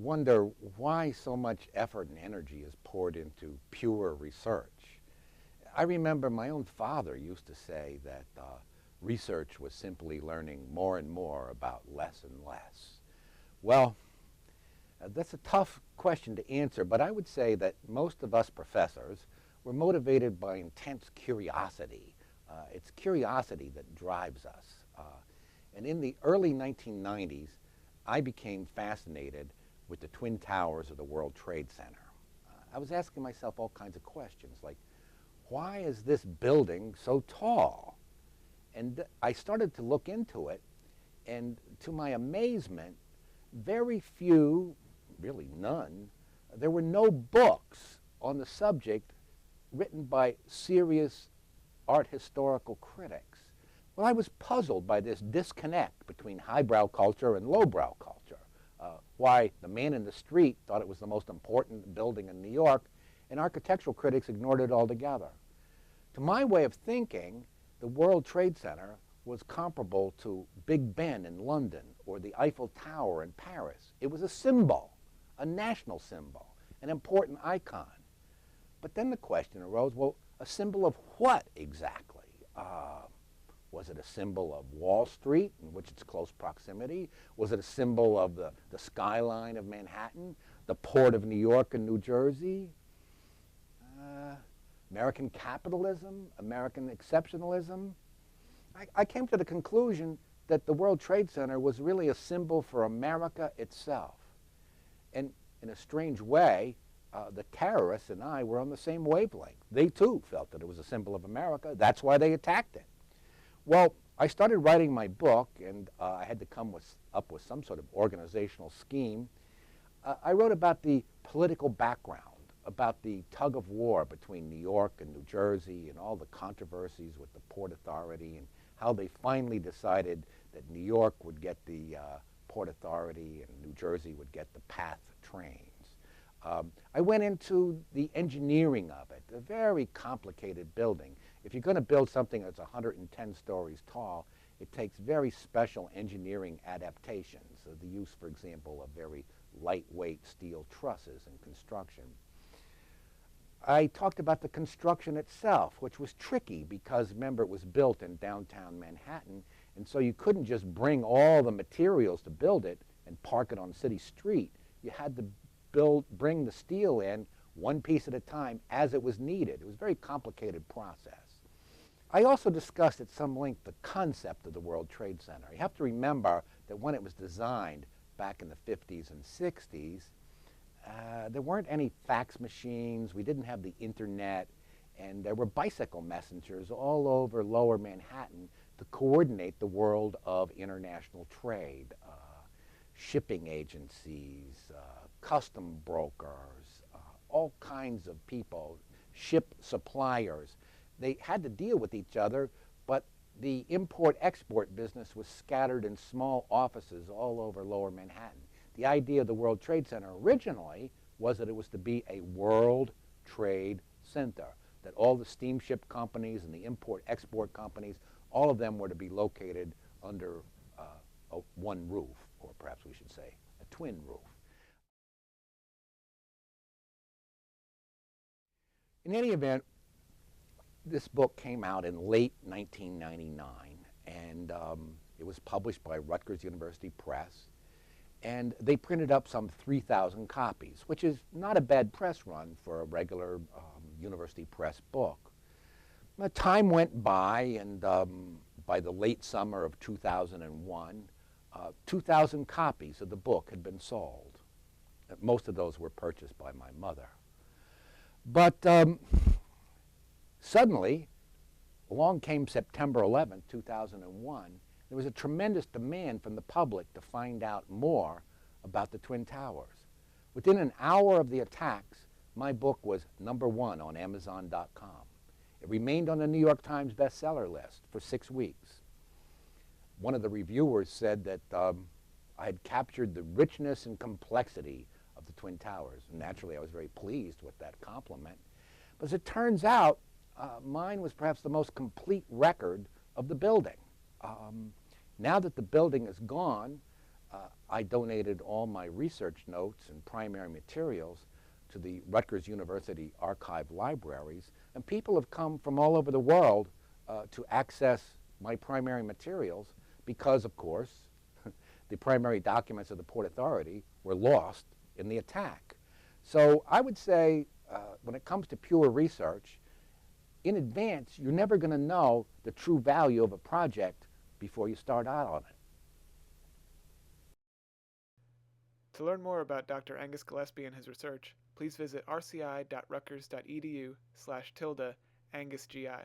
wonder why so much effort and energy is poured into pure research. I remember my own father used to say that research was simply learning more and more about less and less. Well, that's a tough question to answer, but I would say that most of us professors were motivated by intense curiosity. It's curiosity that drives us. And in the early 1990s, I became fascinated with the Twin Towers of the World Trade Center. I was asking myself all kinds of questions, like, why is this building so tall? And I started to look into it, and to my amazement, very few, really none, there were no books on the subject written by serious art historical critics. Well, I was puzzled by this disconnect between highbrow culture and lowbrow culture. Why the man in the street thought it was the most important building in New York, and architectural critics ignored it altogether. To my way of thinking, the World Trade Center was comparable to Big Ben in London or the Eiffel Tower in Paris. It was a symbol, a national symbol, an important icon. But then the question arose, well, a symbol of what exactly? Was it a symbol of Wall Street, in which it's close proximity? Was it a symbol of the skyline of Manhattan, the port of New York and New Jersey? American capitalism, American exceptionalism? I came to the conclusion that the World Trade Center was really a symbol for America itself. And in a strange way, the terrorists and I were on the same wavelength. They too felt that it was a symbol of America. That's why they attacked it. Well, I started writing my book, and I had to come up with some sort of organizational scheme. I wrote about the political background, about the tug of war between New York and New Jersey and all the controversies with the Port Authority and how they finally decided that New York would get the Port Authority and New Jersey would get the PATH trains. I went into the engineering of it, a very complicated building. If you're going to build something that's 110 stories tall, it takes very special engineering adaptations, the use, for example, of very lightweight steel trusses in construction. I talked about the construction itself, which was tricky because, remember, it was built in downtown Manhattan, and so you couldn't just bring all the materials to build it and park it on City Street. You had to bring the steel in one piece at a time as it was needed. It was a very complicated process. I also discussed at some length the concept of the World Trade Center. You have to remember that when it was designed back in the 50s and 60s, there weren't any fax machines, we didn't have the internet, and there were bicycle messengers all over lower Manhattan to coordinate the world of international trade, shipping agencies, custom brokers, all kinds of people, ship suppliers. They had to deal with each other, but the import-export business was scattered in small offices all over lower Manhattan. The idea of the World Trade Center originally was that it was to be a world trade center, that all the steamship companies and the import-export companies, all of them were to be located under one roof, or perhaps we should say a twin roof. In any event, this book came out in late 1999, and it was published by Rutgers University Press. And they printed up some 3,000 copies, which is not a bad press run for a regular university press book. Time went by, and by the late summer of 2001, 2,000 copies of the book had been sold. Most of those were purchased by my mother. But suddenly, along came September 11, 2001, there was a tremendous demand from the public to find out more about the Twin Towers. Within an hour of the attacks, my book was #1 on Amazon.com. It remained on the New York Times bestseller list for 6 weeks. One of the reviewers said that I had captured the richness and complexity of the Twin Towers. And naturally, I was very pleased with that compliment. But as it turns out, mine was perhaps the most complete record of the building. Now that the building is gone, I donated all my research notes and primary materials to the Rutgers University Archive libraries, and people have come from all over the world to access my primary materials because, of course, the primary documents of the Port Authority were lost in the attack. So I would say when it comes to pure research, in advance, you're never going to know the true value of a project before you start out on it. To learn more about Dr. Angus Gillespie and his research, please visit rci.rutgers.edu/AngusGI.